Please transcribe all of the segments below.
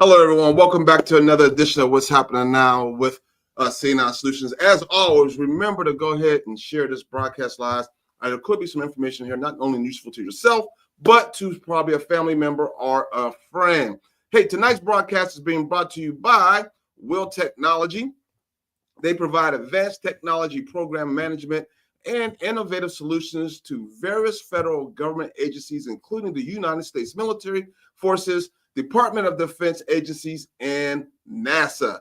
Hello, everyone. Welcome back to another edition of What's Happening Now with C9 Solutions. As always, remember to go ahead and share this broadcast live. There could be some information here, not only useful to yourself, but to probably a family member or a friend. Hey, tonight's broadcast is being brought to you by Will Technology. They provide advanced technology program management and innovative solutions to various federal government agencies, including the United States military forces, Department of Defense agencies, and NASA.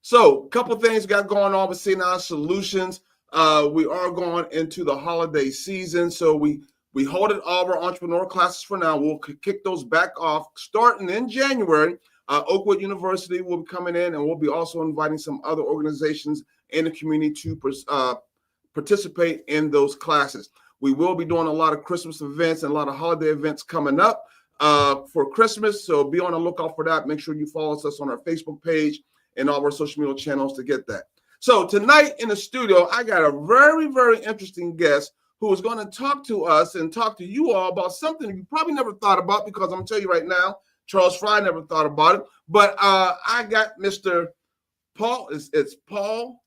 So a couple of things got going on with C9 Solutions. We are going into the holiday season, so we holded all of our entrepreneur classes for now. We'll kick those back off starting in January. Oakwood University will be coming in, and we'll be also inviting some other organizations in the community to participate in those classes. We will be doing a lot of Christmas events and a lot of holiday events coming up for Christmas, so be on the lookout for that. Make sure you follow us on our Facebook page and all our social media channels to get that. So tonight in the studio, I got a very, very interesting guest who is going to talk to us and talk to you all about something you probably never thought about, because I'm going to tell you right now, Charles Fry never thought about it. But I got Mr. Paul, it's Paul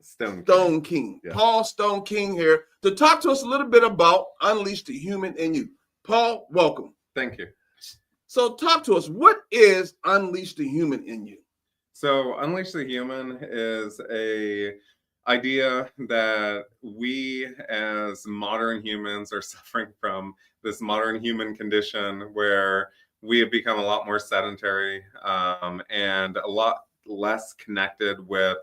Stoneking. Yeah. Paul Stoneking here to talk to us a little bit about Unleash the Human in You. Paul, welcome. Thank you. So talk to us. What is Unleash the Human in You? So Unleash the Human is a idea that we as modern humans are suffering from, this modern human condition where we have become a lot more sedentary and a lot less connected with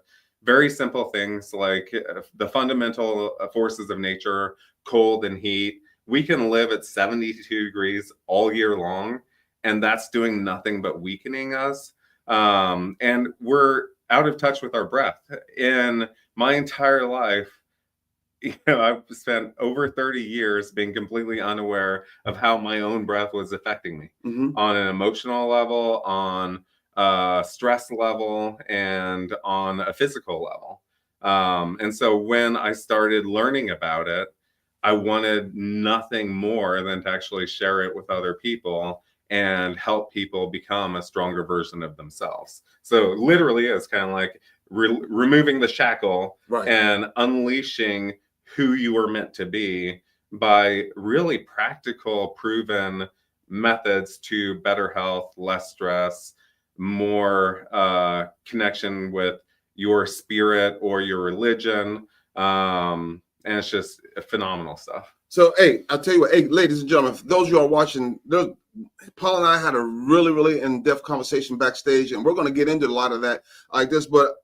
very simple things like the fundamental forces of nature, cold and heat. We can live at 72 degrees all year long, and that's doing nothing but weakening us. And we're out of touch with our breath. In my entire life, I've spent over 30 years being completely unaware of how my own breath was affecting me on an emotional level, on a stress level, and on a physical level. And so when I started learning about it, I wanted nothing more than to actually share it with other people and help people become a stronger version of themselves. So literally it's kind of like removing the shackle and unleashing who you were meant to be by really practical, proven methods to better health, less stress, more connection with your spirit or your religion. And it's just phenomenal stuff. So, hey, I'll tell you what, hey, ladies and gentlemen, for those of you who are watching, Paul and I had a really, really in-depth conversation backstage, and we're going to get into a lot of that like this. But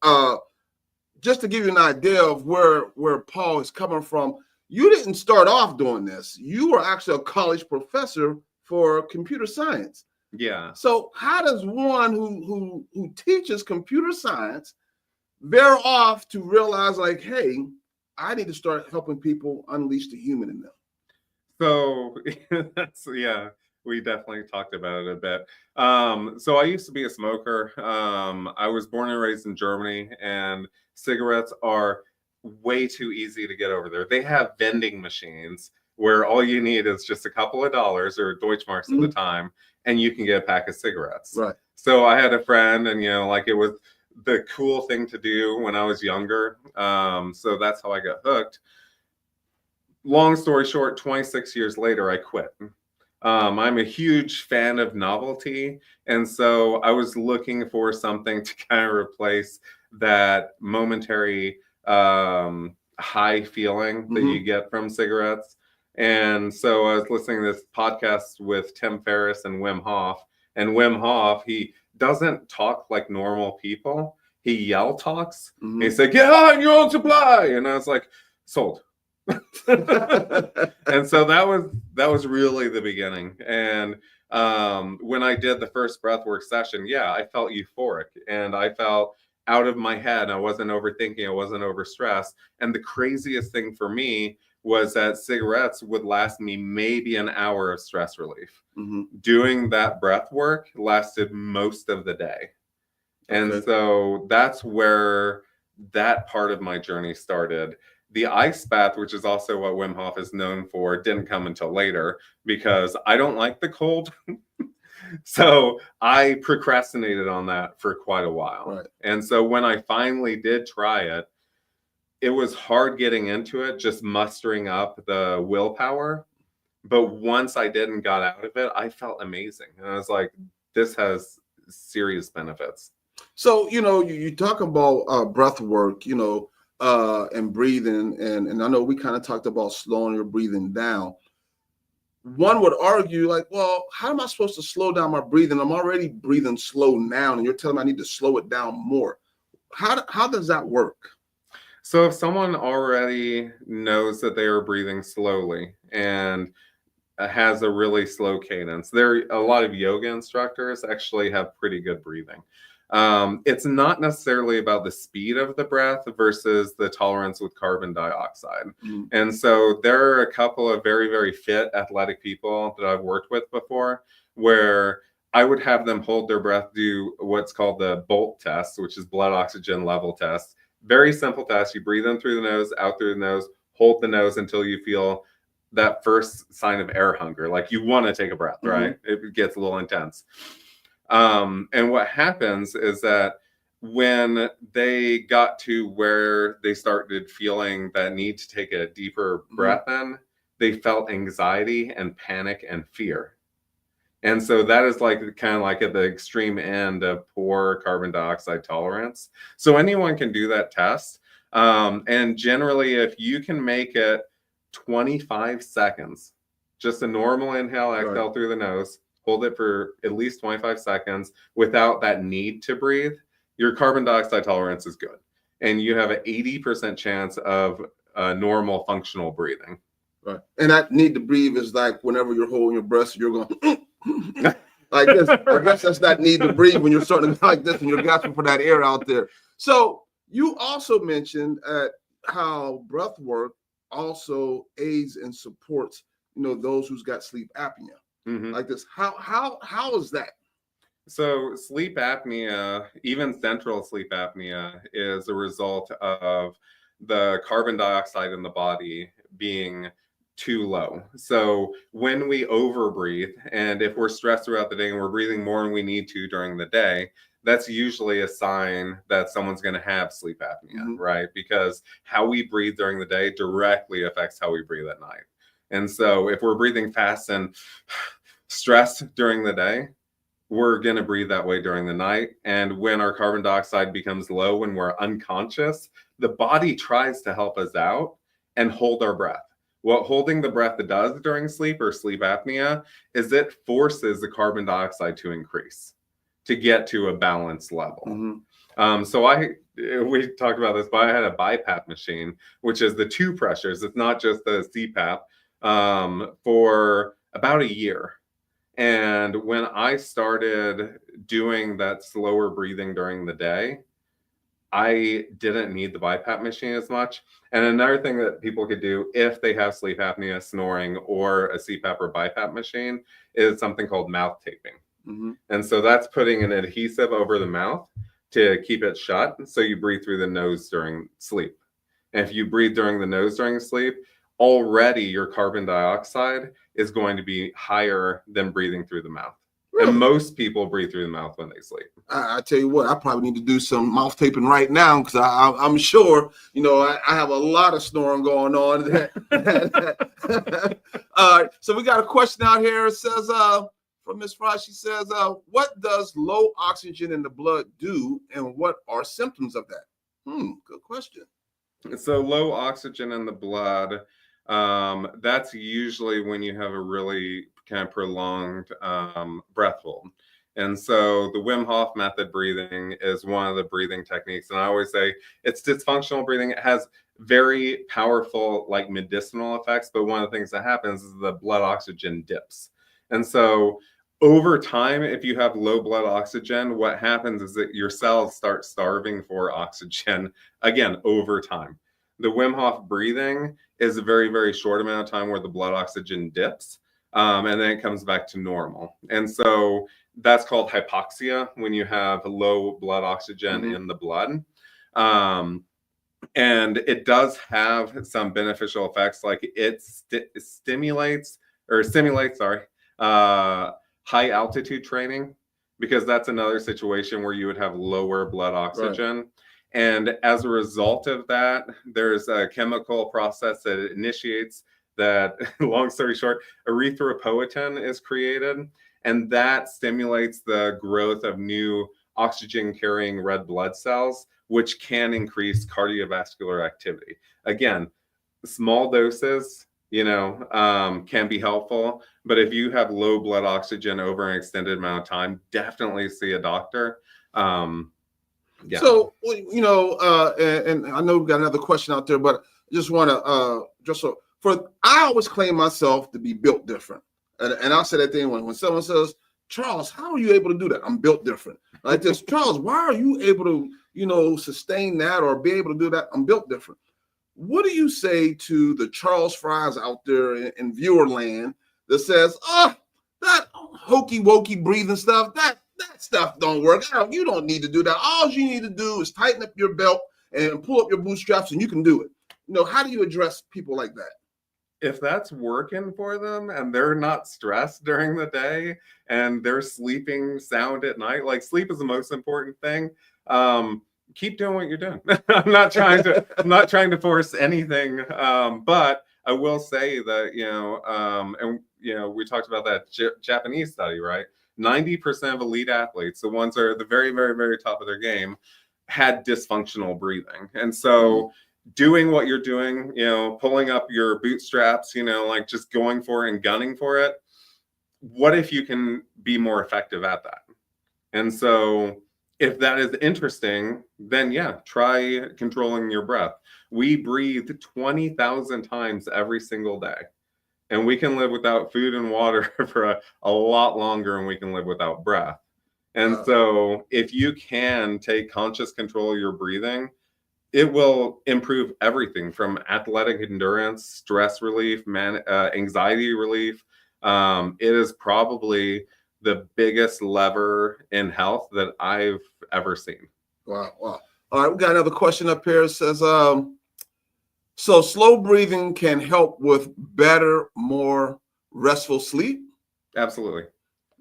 just to give you an idea of where Paul is coming from, you didn't start off doing this. You were actually a college professor for computer science. Yeah. So how does one who teaches computer science veer off to realize, like, hey, I need to start helping people unleash the human in them? So we definitely talked about it a bit. So I used to be a smoker. I was born and raised in Germany, and cigarettes are way too easy to get over there. They have vending machines where all you need is just a couple of dollars, or Deutschmarks at the time, and you can get a pack of cigarettes. Right. So I had a friend, and it was the cool thing to do when I was younger. So that's how I got hooked. Long story short, 26 years later, I quit. I'm a huge fan of novelty. And so I was looking for something to kind of replace that momentary high feeling that you get from cigarettes. And so I was listening to this podcast with Tim Ferriss and Wim Hof. And Wim Hof, he doesn't talk like normal people. He yell talks. He said, "Get on your own supply." And I was like, sold. And so that was really the beginning. And when I did the first breathwork session, I felt euphoric, and I felt out of my head. I wasn't overthinking. I wasn't overstressed. And the craziest thing for me was that cigarettes would last me maybe an hour of stress relief. Doing that breath work lasted most of the day. And so that's where that part of my journey started. The ice bath, which is also what Wim Hof is known for, didn't come until later because I don't like the cold. So I procrastinated on that for quite a while. Right. And so when I finally did try it, it was hard getting into it, just mustering up the willpower. But once I did and got out of it, I felt amazing. And I was like, this has serious benefits. So, you talk about breath work, and breathing. And I know we kind of talked about slowing your breathing down. One would argue, like, well, how am I supposed to slow down my breathing? I'm already breathing slow now, and you're telling me I need to slow it down more. How does that work? So if someone already knows that they are breathing slowly and has a really slow cadence, there a lot of yoga instructors actually have pretty good breathing. It's not necessarily about the speed of the breath versus the tolerance with carbon dioxide. And so there are a couple of very, very fit athletic people that I've worked with before where I would have them hold their breath, do what's called the BOLT test, which is blood oxygen level test. Very simple test. You breathe in through the nose, out through the nose, hold the nose until you feel that first sign of air hunger. Like you want to take a breath, right? It gets a little intense. And what happens is that when they got to where they started feeling that need to take a deeper breath in, they felt anxiety and panic and fear. And so that is like kind of like at the extreme end of poor carbon dioxide tolerance. So anyone can do that test. And generally, if you can make it 25 seconds, just a normal inhale, exhale through the nose, hold it for at least 25 seconds without that need to breathe, your carbon dioxide tolerance is good. And you have an 80% chance of normal functional breathing. Right. And that need to breathe is like whenever you're holding your breath, you're going like this. I guess that's that need to breathe when you're starting to go like this and you're gasping for that air out there. So you also mentioned how breath work also aids and supports, those who's got sleep apnea. Like this. How is that? So sleep apnea, even central sleep apnea, is a result of the carbon dioxide in the body being too low. So when we overbreathe, and if we're stressed throughout the day and we're breathing more than we need to during the day, that's usually a sign that someone's going to have sleep apnea, right? Because how we breathe during the day directly affects how we breathe at night. And so if we're breathing fast and stressed during the day, we're going to breathe that way during the night. And when our carbon dioxide becomes low, when we're unconscious, the body tries to help us out and hold our breath. What holding the breath does during sleep or sleep apnea is it forces the carbon dioxide to increase to get to a balanced level. So we talked about this, but I had a BiPAP machine, which is the two pressures. It's not just the CPAP, for about a year. And when I started doing that slower breathing during the day, I didn't need the BiPAP machine as much. And another thing that people could do if they have sleep apnea, snoring, or a CPAP or BiPAP machine is something called mouth taping. And so that's putting an adhesive over the mouth to keep it shut. So you breathe through the nose during sleep. And if you breathe during the nose during sleep, already your carbon dioxide is going to be higher than breathing through the mouth. Really? And most people breathe through the mouth when they sleep. I tell you what, I probably need to do some mouth taping right now because I'm sure, I have a lot of snoring going on. So we got a question out here. It says, from Miss Fry, she says, what does low oxygen in the blood do and what are symptoms of that? Good question. So low oxygen in the blood, that's usually when you have a really kind of prolonged breath hold. And so the Wim Hof method breathing is one of the breathing techniques. And I always say it's dysfunctional breathing. It has very powerful, like medicinal effects. But one of the things that happens is the blood oxygen dips. And so over time, if you have low blood oxygen, what happens is that your cells start starving for oxygen again over time. The Wim Hof breathing is a very, very short amount of time where the blood oxygen dips, and then it comes back to normal. And so that's called hypoxia when you have low blood oxygen in the blood. And it does have some beneficial effects, like it simulates high altitude training, because that's another situation where you would have lower blood oxygen. Right. And as a result of that, there's a chemical process that it initiates that, long story short, erythropoietin is created, and that stimulates the growth of new oxygen carrying red blood cells, which can increase cardiovascular activity. Again, small doses, can be helpful, but if you have low blood oxygen over an extended amount of time, definitely see a doctor. Yeah. So, and I know we've got another question out there, but I just want to I always claim myself to be built different. And I'll say that thing when someone says, Charles, how are you able to do that? I'm built different. Like this, Charles, why are you able to, sustain that or be able to do that? I'm built different. What do you say to the Charles Fries out there in viewer land that says, that hokey wokey breathing stuff, that stuff don't work out. You don't need to do that. All you need to do is tighten up your belt and pull up your bootstraps and you can do it. How do you address people like that? If that's working for them and they're not stressed during the day and they're sleeping sound at night, like sleep is the most important thing. Keep doing what you're doing. I'm not trying to force anything. But I will say that, we talked about that Japanese study, right? 90% of elite athletes, the ones that are at the very, very, very top of their game, had dysfunctional breathing. And so doing what you're doing, pulling up your bootstraps, like just going for it and gunning for it. What if you can be more effective at that? And so if that is interesting, then try controlling your breath. We breathe 20,000 times every single day. And we can live without food and water for a lot longer, and we can live without breath. And so if you can take conscious control of your breathing, it will improve everything from athletic endurance, stress relief, anxiety relief. It is probably the biggest lever in health that I've ever seen. Wow. All right, we got another question up here. It says, so slow breathing can help with better, more restful sleep? Absolutely.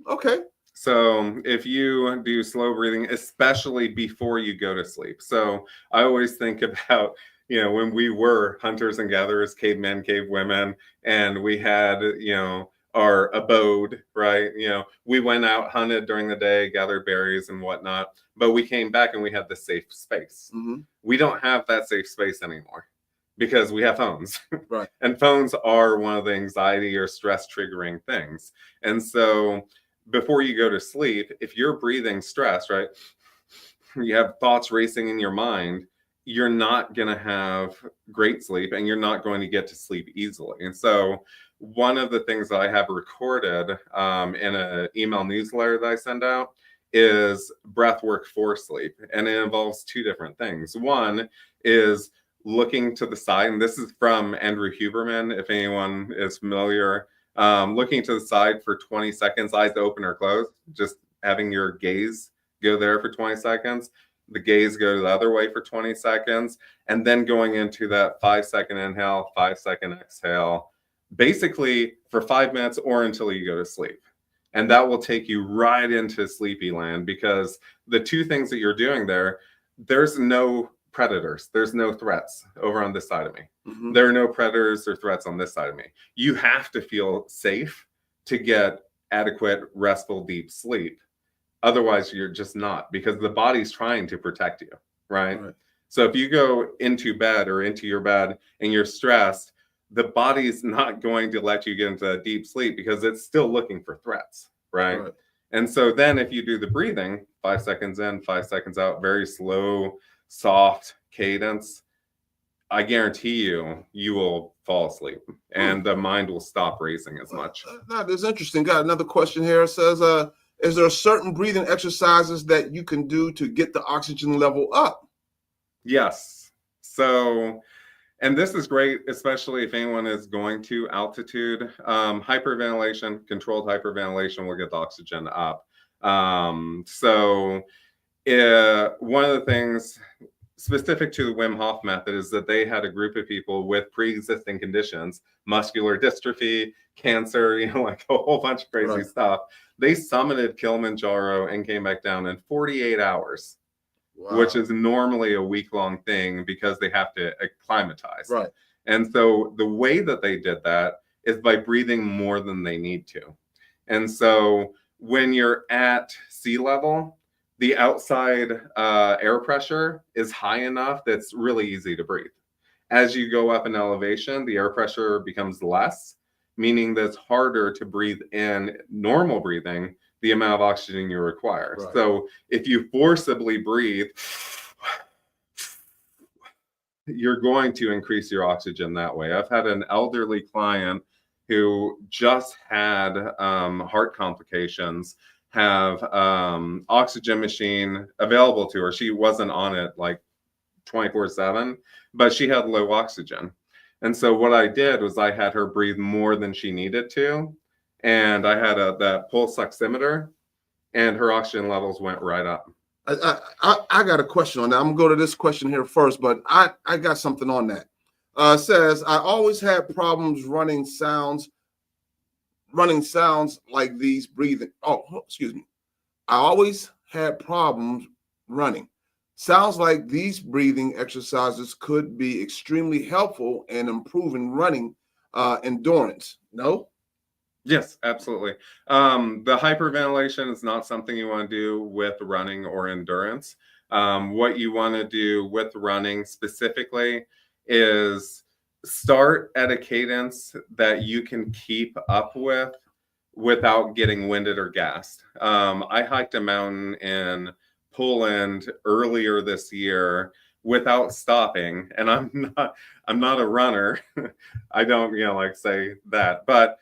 Okay. So if you do slow breathing, especially before you go to sleep. So I always think about, when we were hunters and gatherers, cavemen, cavewomen, and we had, our abode, right? We went out, hunted during the day, gathered berries and whatnot, but we came back and we had the safe space. Mm-hmm. We don't have that safe space anymore because we have phones. Right. And phones are one of the anxiety or stress triggering things. And so before you go to sleep, if you're breathing stress, right, you have thoughts racing in your mind, you're not going to have great sleep and you're not going to get to sleep easily. And so one of the things that I have recorded in an email newsletter that I send out is breath work for sleep. And it involves two different things. One is looking to the side, and this is from Andrew Huberman, if anyone is familiar. Looking to the side for 20 seconds, eyes open or closed, just having your gaze go there for 20 seconds, the gaze go the other way for 20 seconds, and then going into that 5-second inhale, 5-second exhale, basically for 5 minutes or until you go to sleep. And that will take you right into sleepy land, because the two things that you're doing there, there's no predators, there's no threats over on this side of me. Mm-hmm. There are no predators or threats on this side of me. You have to feel safe to get adequate, restful, deep sleep. Otherwise, you're just not, because the body's trying to protect you, right? So if you go into bed or into your bed and you're stressed, the body's not going to let you get into a deep sleep because it's still looking for threats, right? And so then if you do the breathing, 5 seconds in, 5 seconds out, very slow, soft cadence, I guarantee you will fall asleep and the mind will stop racing as much. That is interesting. Got another question here. It says, is there certain breathing exercises that you can do to get the oxygen level up? Yes. So, and this is great, especially if anyone is going to altitude. Hyperventilation, controlled hyperventilation will get the oxygen up. So one of the things specific to the Wim Hof method is that they had a group of people with pre-existing conditions, muscular dystrophy, cancer, like a whole bunch of crazy stuff. They summited Kilimanjaro and came back down in 48 hours, which is normally a week-long thing because they have to acclimatize. Right. And so the way that they did that is by breathing more than they need to. And so when you're at sea level, the outside air pressure is high enough that's really easy to breathe. As you go up in elevation, the air pressure becomes less, meaning that it's harder to breathe in normal breathing the amount of oxygen you require. Right. So if you forcibly breathe, you're going to increase your oxygen that way. I've had an elderly client who just had heart complications have oxygen machine available to her. She wasn't on it like 24/7, but she had low oxygen. And so what I did was I had her breathe more than she needed to. And I had that pulse oximeter, and her oxygen levels went right up. I got a question on that. I'm gonna go to this question here first, but I got something on that. Says I always had problems running sounds like these breathing. Oh, excuse me. I always had problems running. Sounds like these breathing exercises could be extremely helpful in improving running endurance. No? Yes, absolutely. The hyperventilation is not something you want to do with running or endurance. What you want to do with running specifically is start at a cadence that you can keep up with without getting winded or gassed. I hiked a mountain in Poland earlier this year without stopping, and I'm not a runner. I don't, say that, but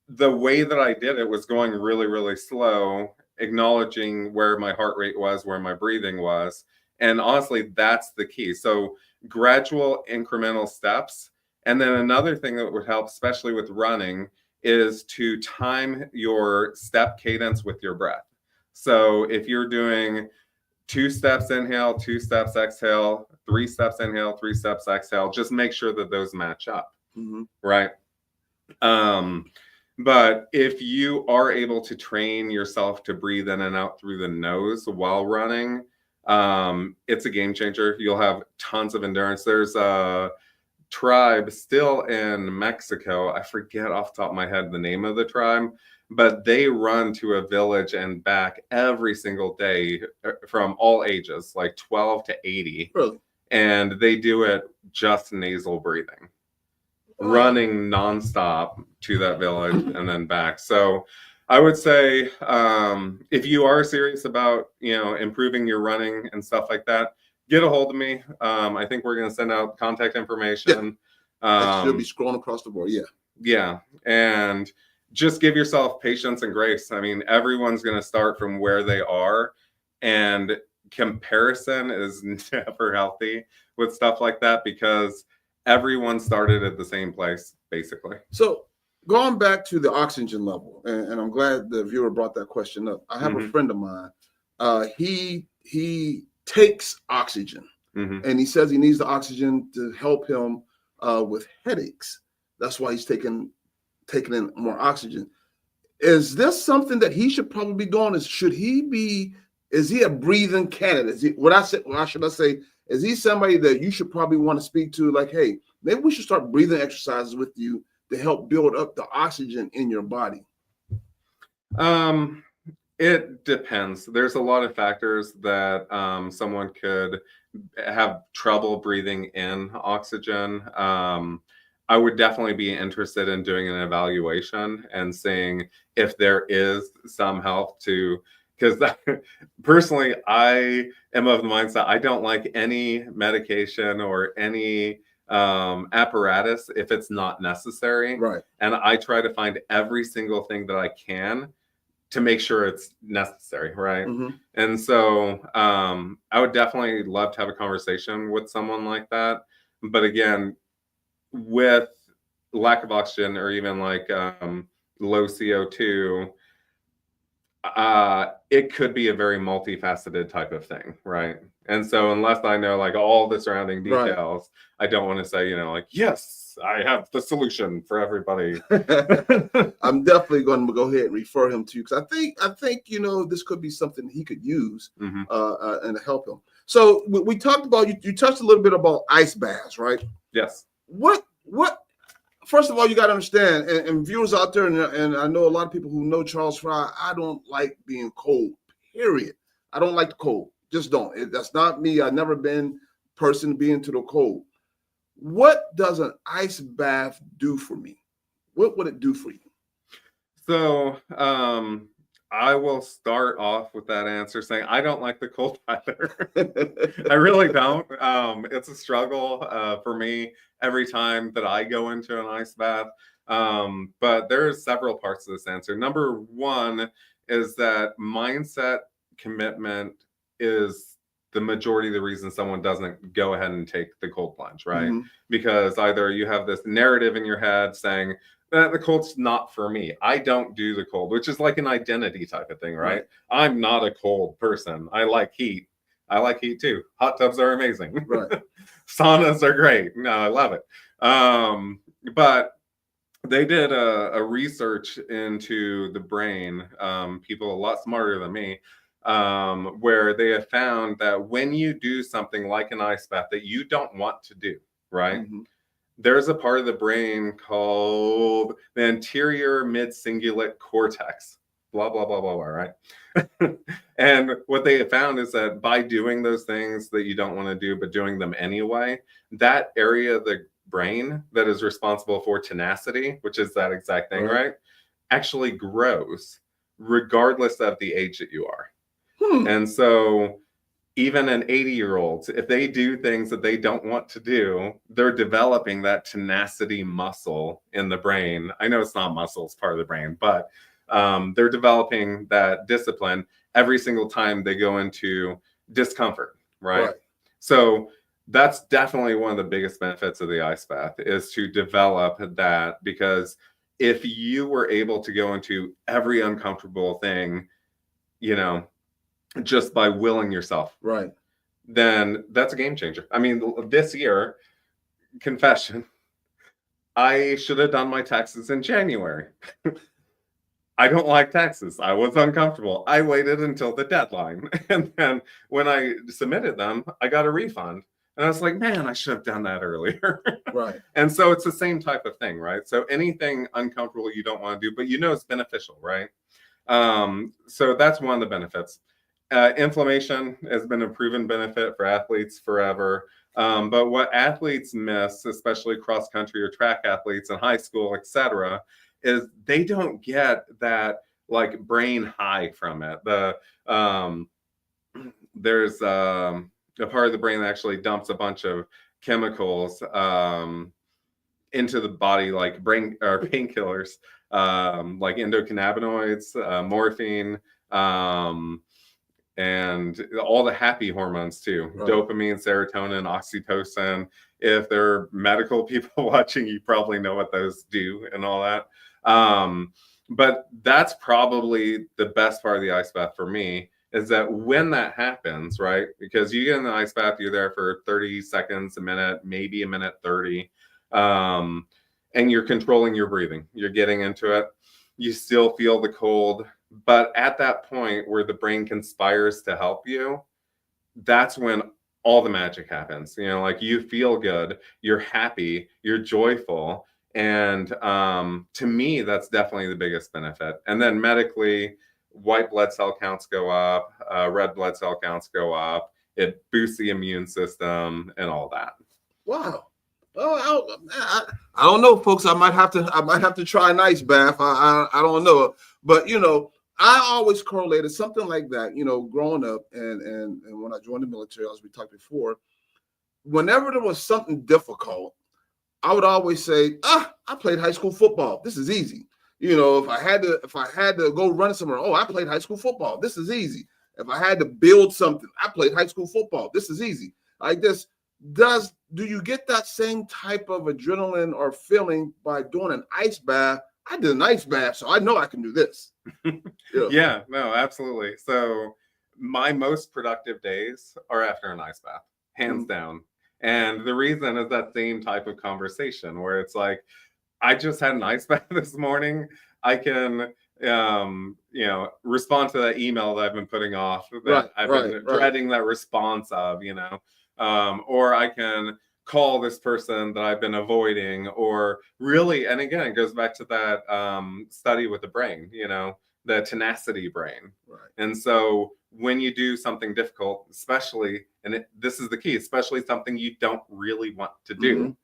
the way that I did it was going really, really slow, acknowledging where my heart rate was, where my breathing was. And honestly, that's the key. So gradual incremental steps. And then another thing that would help, especially with running, is to time your step cadence with your breath. So if you're doing 2 steps inhale, 2 steps exhale, 3 steps inhale, 3 steps exhale, just make sure that those match up. Mm-hmm. Right. But if you are able to train yourself to breathe in and out through the nose while running, it's a game changer. You'll have tons of endurance. There's a tribe still in Mexico. I forget off the top of my head the name of the tribe, but they run to a village and back every single day from all ages, like 12 to 80. Really? And they do it just nasal breathing. Running nonstop to that village and then back. So I would say if you are serious about improving your running and stuff like that, get a hold of me. I think we're going to send out contact information. That should be scrolling across the board. Yeah, and just give yourself patience and grace. I mean, everyone's going to start from where they are, and comparison is never healthy with stuff like that because everyone started at the same place, basically. So going back to the oxygen level, and I'm glad the viewer brought that question up. I have a friend of mine. He takes oxygen, and he says he needs the oxygen to help him with headaches. That's why he's taking in more oxygen. Is this something that he should probably be doing? Is he a breathing candidate? Is he somebody that you should probably want to speak to? Like, hey, maybe we should start breathing exercises with you to help build up the oxygen in your body. It depends. There's a lot of factors that someone could have trouble breathing in oxygen. I would definitely be interested in doing an evaluation and seeing if there is some help because personally, I am of the mindset I don't like any medication or any apparatus if it's not necessary. Right. And I try to find every single thing that I can to make sure it's necessary, right? And so I would definitely love to have a conversation with someone like that. But again, with lack of oxygen or even like low CO2, it could be a very multifaceted type of thing, right? And so unless I know like all the surrounding Right. details, I don't want to say, you know, like, yes, I have the solution for everybody. I'm definitely going to go ahead and refer him to you because I think this could be something he could use Mhm. and help him. So we talked about you touched a little bit about ice baths, right? Yes. What first of all, you got to understand, and viewers out there, and I know a lot of people who know Charles Fry, I don't like being cold, period. I don't like the cold. Just don't. That's not me. I've never been a person to be into the cold. What does an ice bath do for me? What would it do for you? So, I will start off with that answer saying I don't like the cold either. I really don't. It's a struggle for me every time that I go into an ice bath. But there's several parts of this answer. Number one is that mindset commitment is the majority of the reason someone doesn't go ahead and take the cold plunge, right? Mhm. Because either you have this narrative in your head saying, the cold's not for me. I don't do the cold, which is like an identity type of thing, right? I'm not a cold person. I like heat. I like heat too. Hot tubs are amazing. Right. Saunas are great. No, I love it. But they did a research into the brain, people a lot smarter than me, where they have found that when you do something like an ice bath that you don't want to do, right? Mhm. There's a part of the brain called the anterior mid-cingulate cortex. Blah, blah, blah, blah, blah, right? And what they have found is that by doing those things that you don't want to do, but doing them anyway, that area of the brain that is responsible for tenacity, which is that exact thing, right? Actually grows regardless of the age that you are. And so even an 80-year-old, if they do things that they don't want to do, they're developing that tenacity muscle in the brain. I know it's not muscle, it's part of the brain, but they're developing that discipline every single time they go into discomfort, right? So that's definitely one of the biggest benefits of the ice bath is to develop that, because if you were able to go into every uncomfortable thing, you know, just by willing yourself, Right. then that's a game changer. I mean, this year, confession, I should have done my taxes in January. I don't like taxes. I was uncomfortable. I waited until the deadline. And then when I submitted them, I got a refund. And I was like, man, I should have done that earlier. Right. And so it's the same type of thing, right? So anything uncomfortable you don't want to do, but you know it's beneficial, right? So that's one of the benefits. Inflammation has been a proven benefit for athletes forever. But what athletes miss, especially cross country or track athletes in high school, etc., is they don't get that like brain high from it. There's a part of the brain that actually dumps a bunch of chemicals into the body, like brain or painkillers, like endocannabinoids, morphine, and all the happy hormones too, dopamine, serotonin, oxytocin. If there are medical people watching, you probably know what those do and all that. But that's probably the best part of the ice bath for me, is that when that happens, right? Because you get in the ice bath, you're there for 30 seconds, a minute, maybe a minute 30. And you're controlling your breathing. You're getting into it. You still feel the cold. But at that point where the brain conspires to help you, that's when all the magic happens. You know, like you feel good, you're happy, you're joyful. And to me, that's definitely the biggest benefit. And then medically, white blood cell counts go up, red blood cell counts go up. It boosts the immune system and all that. Wow. Oh, I don't know, folks. I might have to try an ice bath. I don't know, but I always correlated something like that. Growing up and when I joined the military, as we talked before, whenever there was something difficult, I would always say, I played high school football. This is easy. If I had to go run somewhere, I played high school football. This is easy. If I had to build something, I played high school football. This is easy. Like this. Do you get that same type of adrenaline or feeling by doing an ice bath I did an ice bath, so I know I can do this. Yeah. Yeah, no, absolutely. So my most productive days are after an ice bath, hands down. And the reason is that same type of conversation where it's like, I just had an ice bath this morning. I can, respond to that email that I've been putting off, that I've been dreading that response of, or I can call this person that I've been avoiding, or really, and again, it goes back to that study with the brain, the tenacity brain. Right. And so when you do something difficult, especially, and this is the key, especially something you don't really want to do,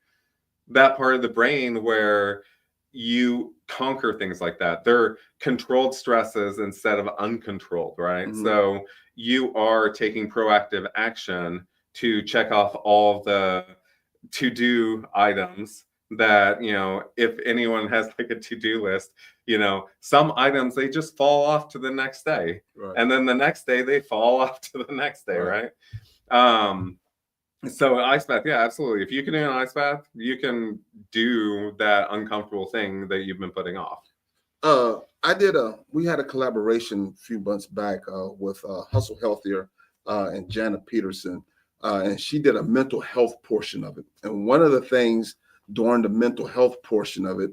that part of the brain where you conquer things like that. They're controlled stresses instead of uncontrolled, right? So you are taking proactive action to check off all the to-do items that, if anyone has like a to-do list, some items, they just fall off to the next day. Right. And then the next day they fall off to the next day, right? So an ice bath, yeah, absolutely. If you can do an ice bath, you can do that uncomfortable thing that you've been putting off. We had a collaboration a few months back with Hustle Healthier and Jana Peterson, and she did a mental health portion of it. And one of the things during the mental health portion of it,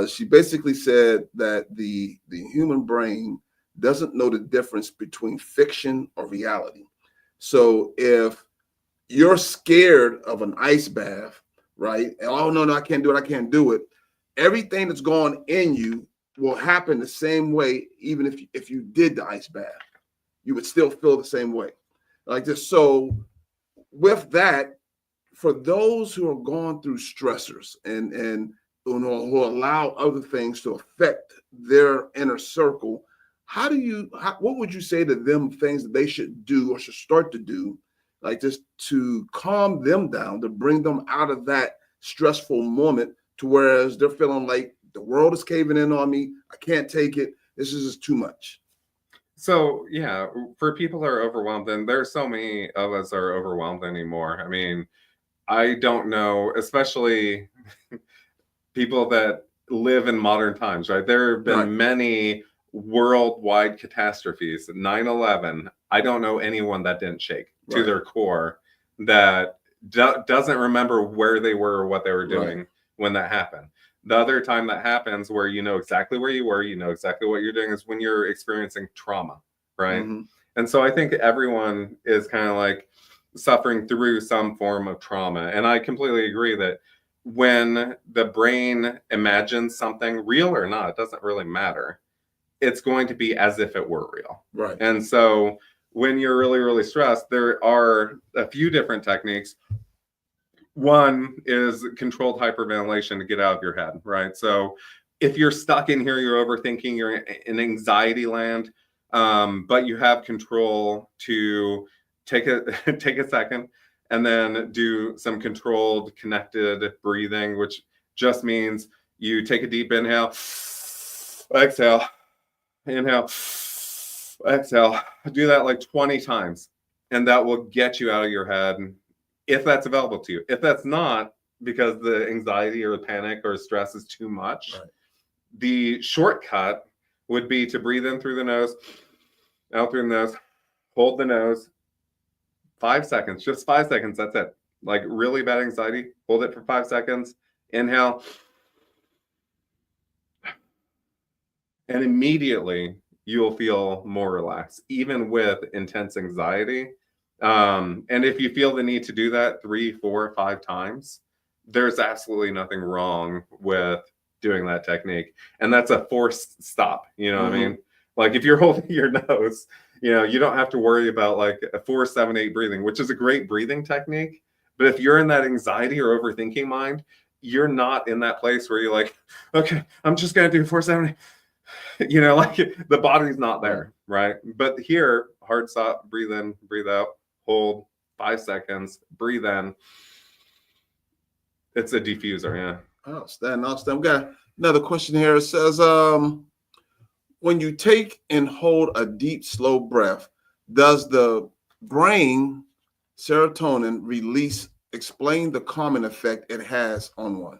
she basically said that the human brain doesn't know the difference between fiction or reality. So if you're scared of an ice bath, right? And, oh, no, I can't do it. Everything that's going in you will happen the same way, even if you did the ice bath. You would still feel the same way. Like this. So with that, for those who are going through stressors and who allow other things to affect their inner circle, what would you say to them, things that they should do or should start to do, like just to calm them down, to bring them out of that stressful moment, to whereas they're feeling like the world is caving in on me, I can't take it, this is just too much? So yeah, for people that are overwhelmed, and there's so many of us are overwhelmed anymore. I mean, I don't know, especially people that live in modern times, right? There have been many worldwide catastrophes. 9/11, I don't know anyone that didn't shake to their core, that doesn't remember where they were or what they were doing when that happened. The other time that happens where you know exactly where you were, you know exactly what you're doing, is when you're experiencing trauma, right? And so I think everyone is kind of like suffering through some form of trauma. And I completely agree that when the brain imagines something, real or not, it doesn't really matter. It's going to be as if it were real. Right. And so when you're really, really stressed, there are a few different techniques. One is controlled hyperventilation to get out of your head, right? So if you're stuck in here, you're overthinking, you're in anxiety land, but you have control to take a second and then do some controlled connected breathing, which just means you take a deep inhale, exhale, inhale, exhale. Do that like 20 times, and that will get you out of your head, if that's available to you. If that's not, because the anxiety or the panic or stress is too much, the shortcut would be to breathe in through the nose, out through the nose, hold the nose, 5 seconds, just 5 seconds. That's it. Like really bad anxiety, hold it for 5 seconds, inhale, and immediately you'll feel more relaxed, even with intense anxiety. And if you feel the need to do that 3, 4, 5 times, there's absolutely nothing wrong with doing that technique. And that's a forced stop. You know what I mean? Like if you're holding your nose, you don't have to worry about like a 4, 7, 8 breathing, which is a great breathing technique. But if you're in that anxiety or overthinking mind, you're not in that place where you're like, okay, I'm just going to do 4, 7, 8. Like the body's not there, right? But here, hard stop, breathe in, breathe out, hold 5 seconds, breathe in. It's a diffuser, yeah. Outstanding. We got another question here. It says, when you take and hold a deep, slow breath, does the brain serotonin release? Explain the calming effect it has on one.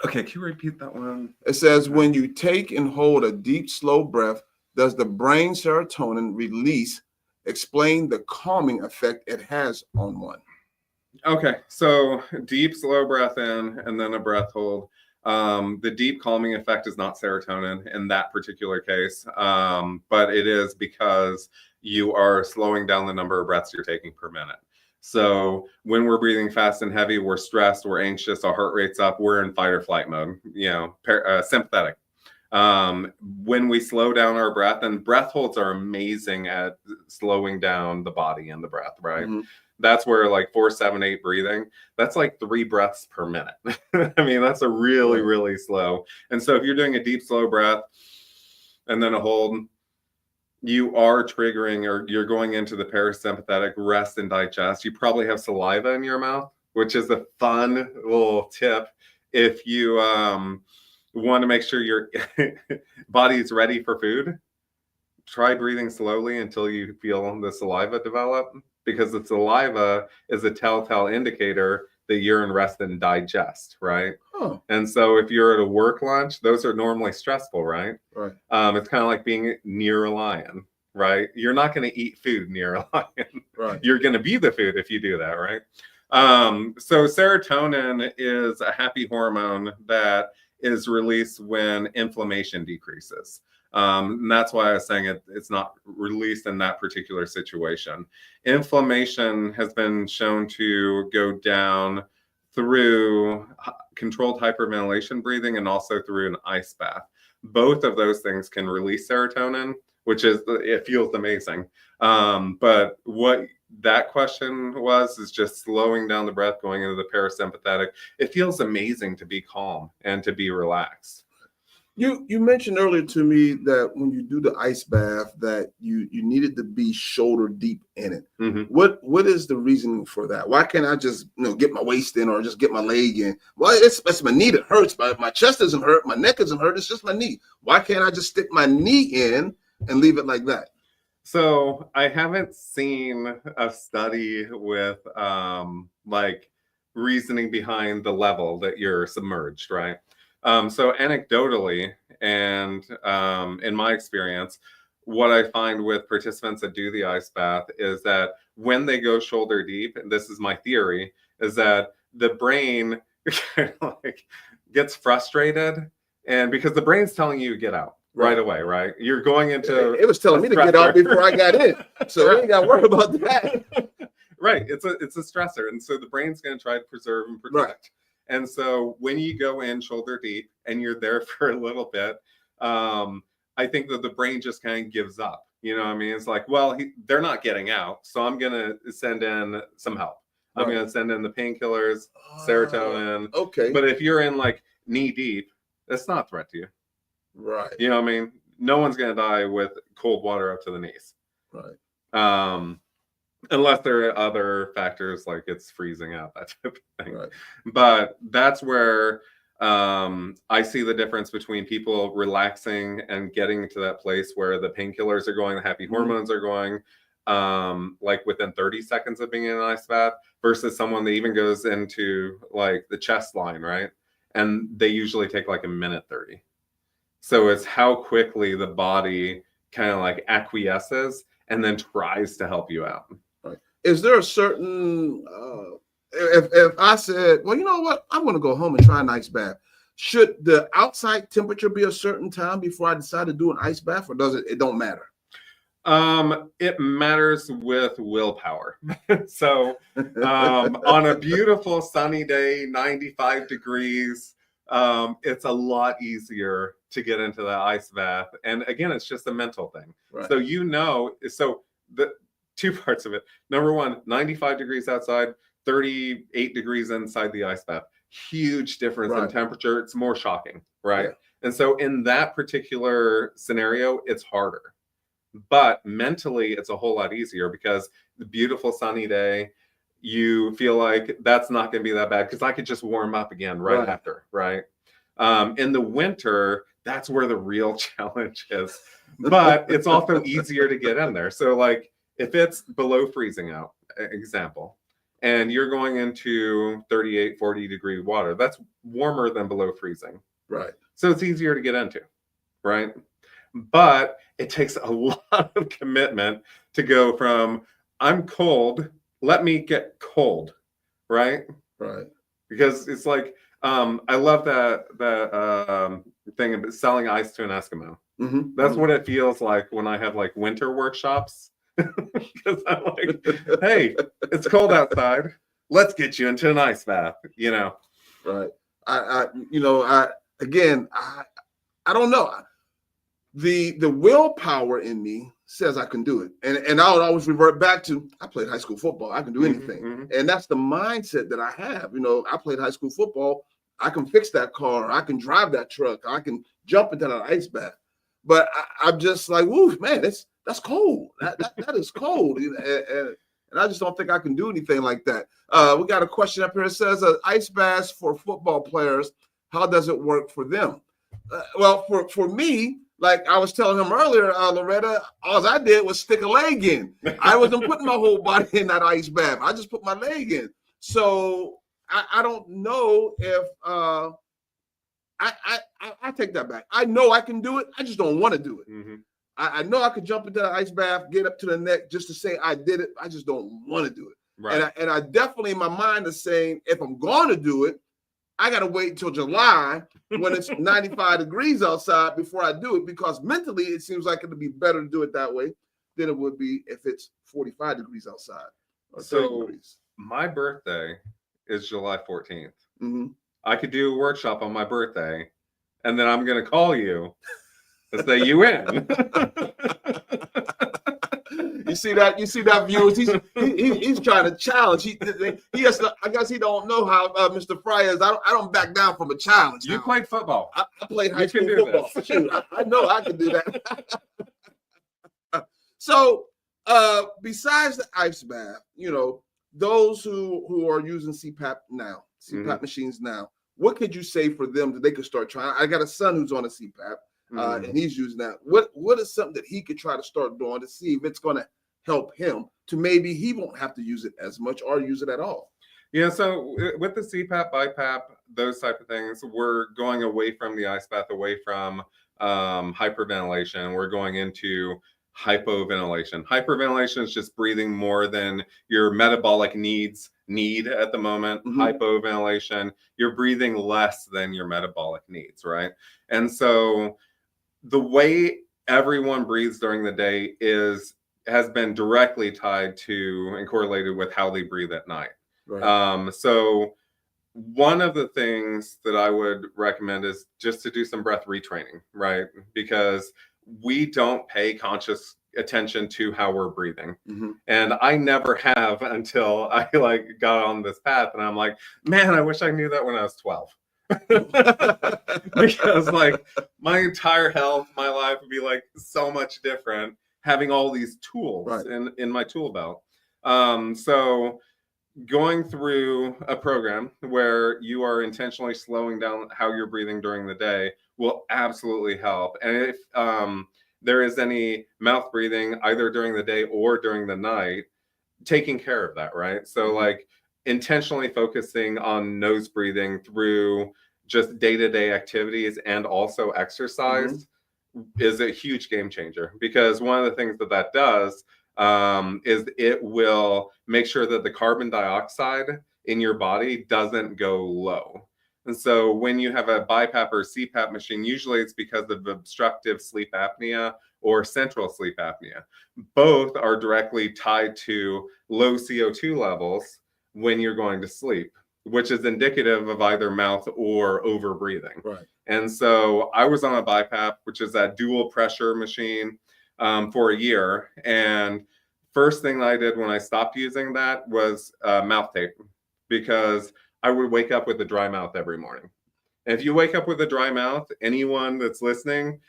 Okay, can you repeat that one? It says, when you take and hold a deep, slow breath, does the brain serotonin release? Explain the calming effect it has on one. Okay, so deep, slow breath in and then a breath hold. The deep calming effect is not serotonin in that particular case, but it is because you are slowing down the number of breaths you're taking per minute. So when we're breathing fast and heavy, we're stressed, we're anxious, our heart rate's up, we're in fight or flight mode, sympathetic. When we slow down our breath, and breath holds are amazing at slowing down the body and the breath, right? Mm-hmm. That's where like 4-7-8 breathing, that's like 3 breaths per minute. I mean, that's a really, really slow. And so if you're doing a deep, slow breath and then a hold, you are triggering, or you're going into the parasympathetic rest and digest. You probably have saliva in your mouth, which is a fun little tip if you want to make sure your body is ready for food. Try breathing slowly until you feel the saliva develop, because the saliva is a telltale indicator that you're in rest and digest, right? Oh. And so if you're at a work lunch, those are normally stressful, right? Right. It's kind of like being near a lion, right? You're not going to eat food near a lion. Right. You're going to be the food if you do that, right? So serotonin is a happy hormone that is released when inflammation decreases. And that's why I was saying it's not released in that particular situation. Inflammation has been shown to go down through controlled hyperventilation breathing and also through an ice bath. Both of those things can release serotonin, which is, it feels amazing. But what that question was is just slowing down the breath, going into the parasympathetic. It feels amazing to be calm and to be relaxed. You mentioned earlier to me that when you do the ice bath that you needed to be shoulder deep in it. Mm-hmm. What is the reason for that? Why can't I just get my waist in or just get my leg in? Well, it's my knee that hurts. My chest doesn't hurt. My neck doesn't hurt. It's just my knee. Why can't I just stick my knee in and leave it like that? So I haven't seen a study with like reasoning behind the level that you're submerged, right? So anecdotally, and in my experience, what I find with participants that do the ice bath is that when they go shoulder deep, and this is my theory, is that the brain kind of like gets frustrated, and because the brain's telling you to get out right away, right? You're going into it was telling me to get out before I got in, so I ain't got to worry about that. Right, it's a stressor, and so the brain's going to try to preserve and protect. Right. And so when you go in shoulder deep and you're there for a little bit, I think that the brain just kind of gives up. You know what I mean? It's like, well, they're not getting out, so I'm going to send in some help. I'm going to send in the painkillers, serotonin. Okay. But if you're in like knee deep, that's not a threat to you. Right. You know what I mean? No one's going to die with cold water up to the knees. Right. Unless there are other factors like it's freezing out, that type of thing. Right. But that's where I see the difference between people relaxing and getting to that place where the painkillers are going, the happy hormones are going, like within 30 seconds of being in an ice bath, versus someone that even goes into like the chest line, right? And they usually take like a minute 30. So it's how quickly the body kind of like acquiesces and then tries to help you out. Right. Is there a certain if I said, well, you know what, I'm going to go home and try an ice bath, should the outside temperature be a certain time before I decide to do an ice bath, or does it don't matter? It matters with willpower. So on a beautiful sunny day, 95 degrees, it's a lot easier to get into the ice bath. And again, it's just a mental thing. Right. So the two parts of it. Number one, 95 degrees outside, 38 degrees inside the ice bath. Huge difference in temperature. It's more shocking, right? Yeah. And so in that particular scenario, it's harder. But mentally, it's a whole lot easier because the beautiful sunny day, you feel like that's not going to be that bad because I could just warm up again after, right? In the winter, that's where the real challenge is. But it's also easier to get in there. So like if it's below freezing out, example, and you're going into 38, 40 degree water. That's warmer than below freezing. Right. So it's easier to get into, right? But it takes a lot of commitment to go from I'm cold, let me get cold, right? Right. Because it's like I love that thing of selling ice to an Eskimo. Mm-hmm. That's what it feels like when I have like winter workshops. Because I'm like, hey, it's cold outside. Let's get you into an ice bath, you know. Right. Again, I don't know. The willpower in me says I can do it. And I would always revert back to I played high school football. I can do anything. Mm-hmm. And that's the mindset that I have. I played high school football. I can fix that car. I can drive that truck. I can jump into that ice bath. But I'm just like, woo, man, that's cold. That is cold. And I just don't think I can do anything like that. We got a question up here. It says, ice baths for football players, how does it work for them? Well, for me, like I was telling him earlier, Loretta, all I did was stick a leg in. I wasn't putting my whole body in that ice bath. I just put my leg in. So I don't know if I take that back. I know I can do it. I just don't want to do it. Mm-hmm. I know I could jump into the ice bath, get up to the neck just to say I did it. I just don't want to do it. Right. And I definitely, in my mind is saying, if I'm going to do it, I got to wait until July when it's 95 degrees outside before I do it, because mentally it seems like it'll be better to do it that way than it would be if it's 45 degrees outside or 30 degrees. My birthday is July 14th. Mm-hmm. I could do a workshop on my birthday, and then I'm going to call you and say you win. You see that, viewers? He's trying to challenge. He has to. I guess he don't know how Mr. Fry is. I don't back down from a challenge. You played football. I played high school football. Shoot, I know I can do that. So, besides the ice bath, those who are using CPAP now, machines now, what could you say for them that they could start trying? I got a son who's on a CPAP. And he's using that. What is something that he could try to start doing to see if it's going to help him to maybe he won't have to use it as much or use it at all? Yeah, so with the CPAP, BiPAP, those type of things, we're going away from the ice bath, away from hyperventilation. We're going into hypoventilation. Hyperventilation is just breathing more than your metabolic needs need at the moment. Mm-hmm. Hypoventilation, you're breathing less than your metabolic needs, right? And so the way everyone breathes during the day has been directly tied to and correlated with how they breathe at night. Right. So one of the things that I would recommend is just to do some breath retraining, right? Because we don't pay conscious attention to how we're breathing. Mm-hmm. And I never have until I got on this path, and I'm like, man, I wish I knew that when I was 12. Because my entire health, my life would be so much different having all these tools in my tool belt. So going through a program where you are intentionally slowing down how you're breathing during the day will absolutely help. And if there is any mouth breathing either during the day or during the night, taking care of that, right? So intentionally focusing on nose breathing through just day-to-day activities and also exercise is a huge game changer, because one of the things that does is it will make sure that the carbon dioxide in your body doesn't go low. And so when you have a BiPAP or CPAP machine, usually it's because of obstructive sleep apnea or central sleep apnea. Both are directly tied to low CO2 levels when you're going to sleep, which is indicative of either mouth or over breathing. Right. And so I was on a BiPAP, which is that dual pressure machine, for a year. And first thing that I did when I stopped using that was mouth tape, because I would wake up with a dry mouth every morning. And if you wake up with a dry mouth, anyone that's listening,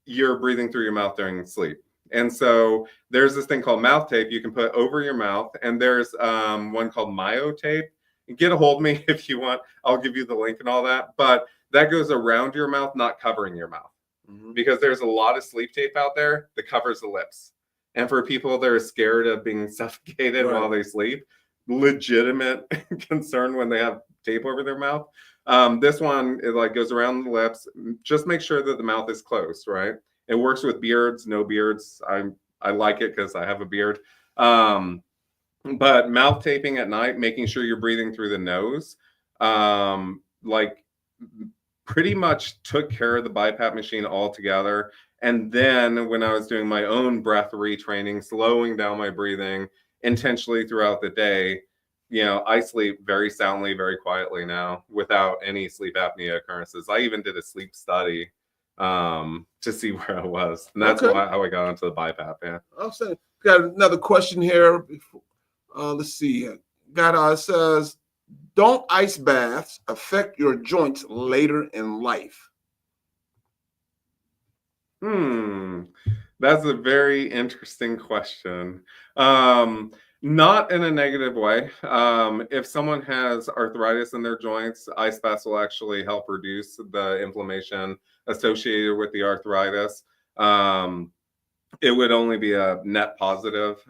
you're breathing through your mouth during sleep. And so there's this thing called mouth tape you can put over your mouth. And there's one called Myo tape. Get a hold of me if you want. I'll give you the link and all that. But that goes around your mouth, not covering your mouth. Mm-hmm. Because there's a lot of sleep tape out there that covers the lips. And for people that are scared of being suffocated while they sleep, legitimate concern when they have tape over their mouth. This one, it like goes around the lips. Just make sure that the mouth is closed, right? It works with beards, no beards. I like it because I have a beard. But mouth taping at night, making sure you're breathing through the nose, like pretty much took care of the BiPAP machine altogether. And then when I was doing my own breath retraining, slowing down my breathing intentionally throughout the day, I sleep very soundly, very quietly now without any sleep apnea occurrences. I even did a sleep study to see where I was. And that's how I got into the BiPAP. Yeah. I'll say, got another question here. Let's see. Got says, don't ice baths affect your joints later in life? That's a very interesting question. Not in a negative way. If someone has arthritis in their joints, ice baths will actually help reduce the inflammation associated with the arthritis. It would only be a net positive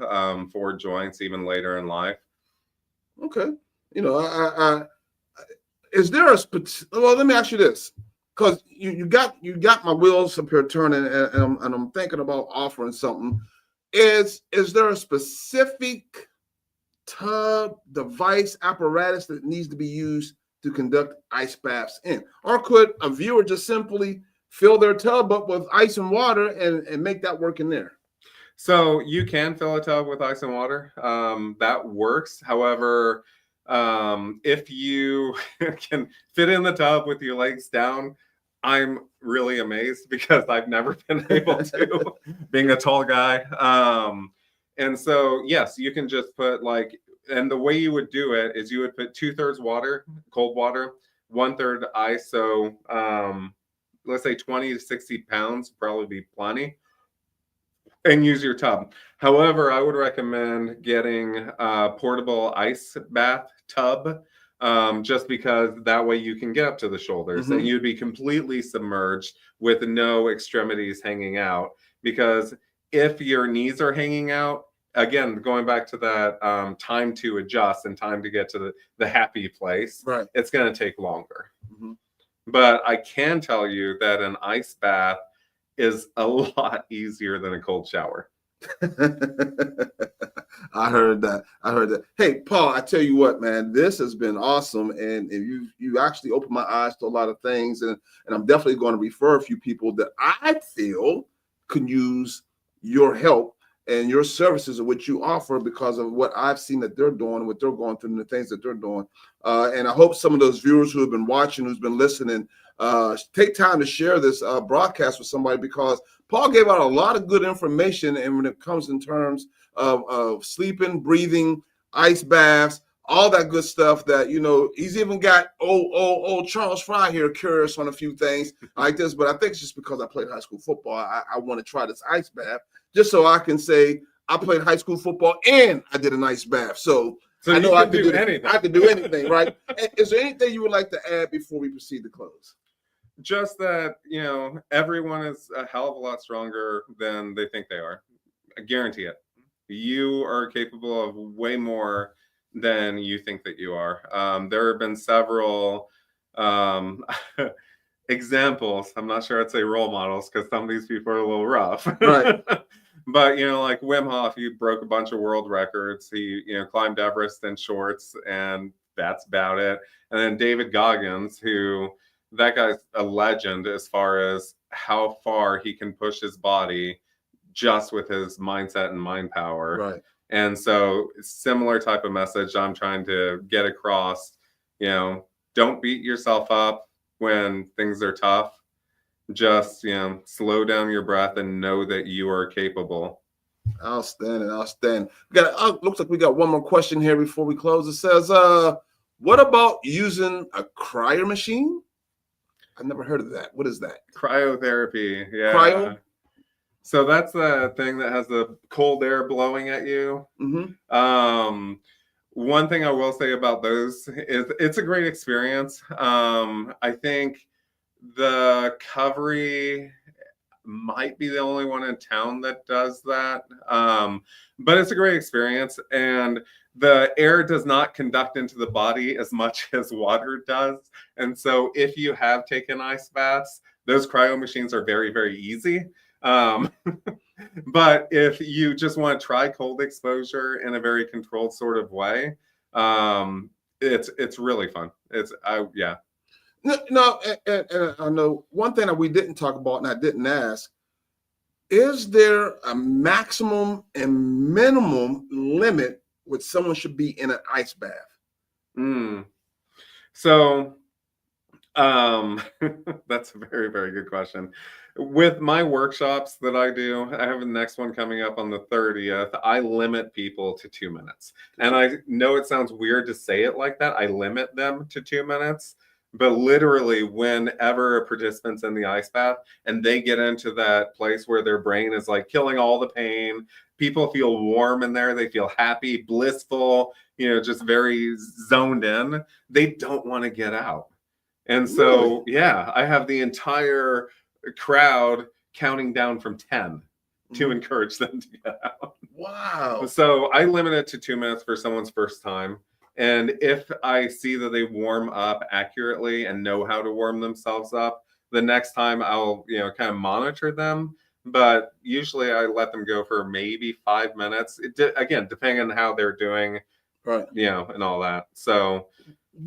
for joints even later in life. Okay. Is there a well? Let me ask you this, because you got my wheels up here turning, and I'm thinking about offering something. Is there a specific tub, device, apparatus that needs to be used to conduct ice baths in, or could a viewer just simply fill their tub up with ice and water and make that work in there? So you can fill a tub with ice and water. That works. However, if you can fit in the tub with your legs down, I'm really amazed because I've never been able to, being a tall guy. And so, yes, you can just put and the way you would do it is you would put 2/3 water, cold water, 1/3 ice. So let's say 20 to 60 pounds, probably be plenty, and use your tub. However, I would recommend getting a portable ice bath tub, just because that way you can get up to the shoulders and you'd be completely submerged with no extremities hanging out. Because if your knees are hanging out, again, going back to that time to adjust and time to get to the happy place, right, it's going to take longer. But I can tell you that an ice bath is a lot easier than a cold shower. I heard that. Hey, Paul, I tell you what, man, this has been awesome, and you actually opened my eyes to a lot of things, and I'm definitely going to refer a few people that I feel can use your help and your services of what you offer because of what I've seen that they're doing, what they're going through, and the things that they're doing. And I hope some of those viewers who have been watching, who's been listening, take time to share this broadcast with somebody, because Paul gave out a lot of good information. And when it comes in terms of sleeping, breathing, ice baths, all that good stuff that, he's even got old Charles Fry here curious on a few things like this. But I think it's just because I played high school football. I want to try this ice bath just so I can say I played high school football and I did an ice bath. So I know I could do anything. I could do anything, right? Is there anything you would like to add before we proceed to close? Just that, everyone is a hell of a lot stronger than they think they are. I guarantee it. You are capable of way more than you think that you are. There have been several examples. I'm not sure I'd say role models because some of these people are a little rough. Right. But, like Wim Hof, he broke a bunch of world records. He, climbed Everest in shorts, and that's about it. And then David Goggins, that guy's a legend as far as how far he can push his body just with his mindset and mind power. Right. And so similar type of message I'm trying to get across, don't beat yourself up when things are tough. Just, slow down your breath and know that you are capable. Outstanding. Looks like we got one more question here before we close. It says, what about using a cryo machine? I've never heard of that. What is that? Cryotherapy. Yeah. Cryo? So that's the thing that has the cold air blowing at you. One thing I will say about those is it's a great experience. I think the Recovery might be the only one in town that does that. But it's a great experience. And the air does not conduct into the body as much as water does. And so if you have taken ice baths, those cryo machines are very, very easy. But if you just want to try cold exposure in a very controlled sort of way, it's really fun. Yeah. No, and I know one thing that we didn't talk about and I didn't ask, is there a maximum and minimum limit which someone should be in an ice bath? So that's a very, very good question. With my workshops that I do, I have the next one coming up on the 30th. I limit people to 2 minutes. And I know it sounds weird to say it like that. I limit them to 2 minutes. But literally, whenever a participant's in the ice bath and they get into that place where their brain is like killing all the pain, people feel warm in there, they feel happy, blissful, just very zoned in. They don't want to get out. And so, yeah, I have the entire crowd counting down from 10 to encourage them to get out. Wow. So I limit it to 2 minutes for someone's first time. And if I see that they warm up accurately and know how to warm themselves up, the next time I'll, kind of monitor them. But usually I let them go for maybe 5 minutes. Again, depending on how they're doing, right? And all that. So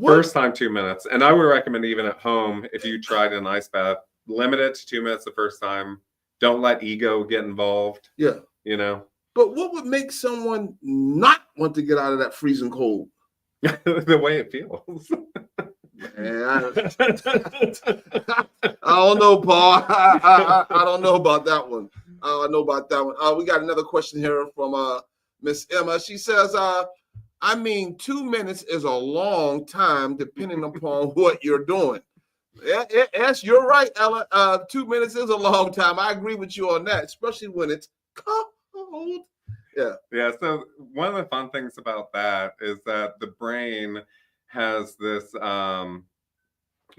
first time 2 minutes. And I would recommend even at home, if you tried an ice bath, limit it to 2 minutes the first time. Don't let ego get involved. Yeah. But what would make someone not want to get out of that freezing cold? The way it feels. Man, I don't know, Paul. I don't know about that one. I don't know about that one. We got another question here from Miss Emma. She says, 2 minutes is a long time depending upon what you're doing. Yes, you're right, Ella. 2 minutes is a long time. I agree with you on that, especially when it's cold. Yeah. So one of the fun things about that is that the brain has this part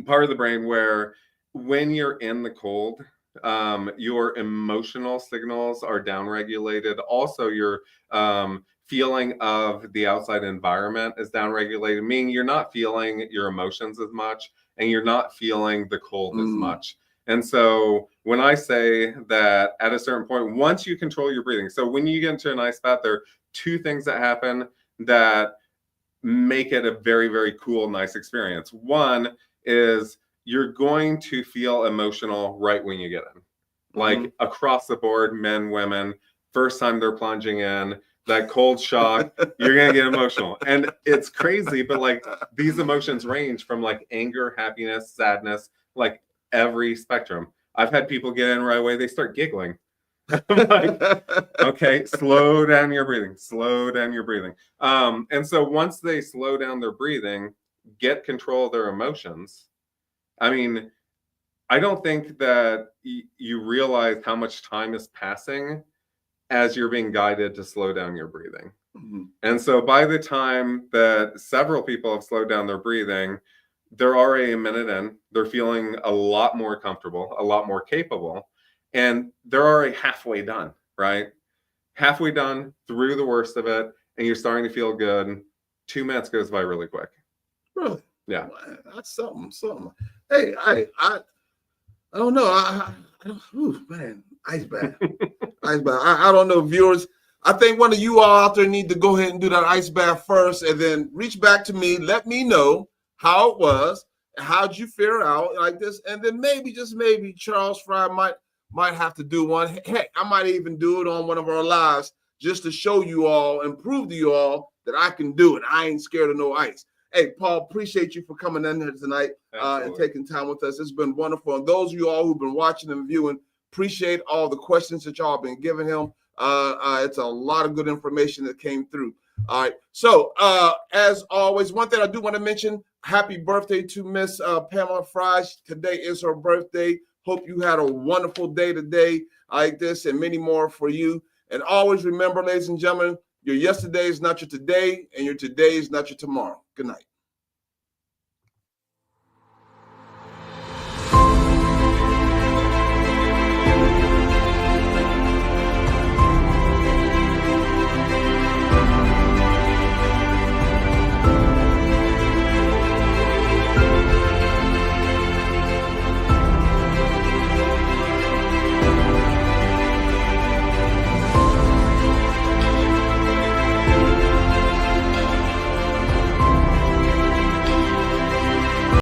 of the brain where when you're in the cold, your emotional signals are downregulated. Also, your feeling of the outside environment is downregulated, meaning you're not feeling your emotions as much and you're not feeling the cold as much. And so when I say that at a certain point, once you control your breathing, so when you get into an ice bath, there are two things that happen that make it a very, very cool, nice experience. One is you're going to feel emotional right when you get in, like across the board, men, women, first time they're plunging in, that cold shock, you're going to get emotional. And it's crazy, but like these emotions range from like anger, happiness, sadness, like every spectrum. I've had people get in right away, they start giggling. I'm like, okay, slow down your breathing, slow down your breathing. And so once they slow down their breathing, get control of their emotions. I mean, I don't think that you realize how much time is passing as you're being guided to slow down your breathing. And so by the time that several people have slowed down their breathing, they're already a minute in, they're feeling a lot more comfortable, a lot more capable, and they're already halfway done, right? Halfway done through the worst of it, and you're starting to feel good. 2 minutes goes by really quick. Really? Yeah. Well, that's something. Hey, I don't know. Man, ice bath. Ice bath. I don't know, viewers. I think one of you all out there need to go ahead and do that ice bath first and then reach back to me. Let me know how it was, how'd you fare out like this, and then maybe, just maybe, Charles Fry might have to do one. Heck, I might even do it on one of our lives just to show you all and prove to you all that I can do it. I ain't scared of no ice. Hey, Paul, appreciate you for coming in here tonight and taking time with us. It's been wonderful. And those of you all who've been watching and viewing, appreciate all the questions that y'all been giving him. It's a lot of good information that came through. All right. So as always, one thing I do want to mention, happy birthday to Miss Pamela Fry. Today is her birthday. Hope you had a wonderful day today like this and many more for you. And always remember, ladies and gentlemen, your yesterday is not your today and your today is not your tomorrow. Good night.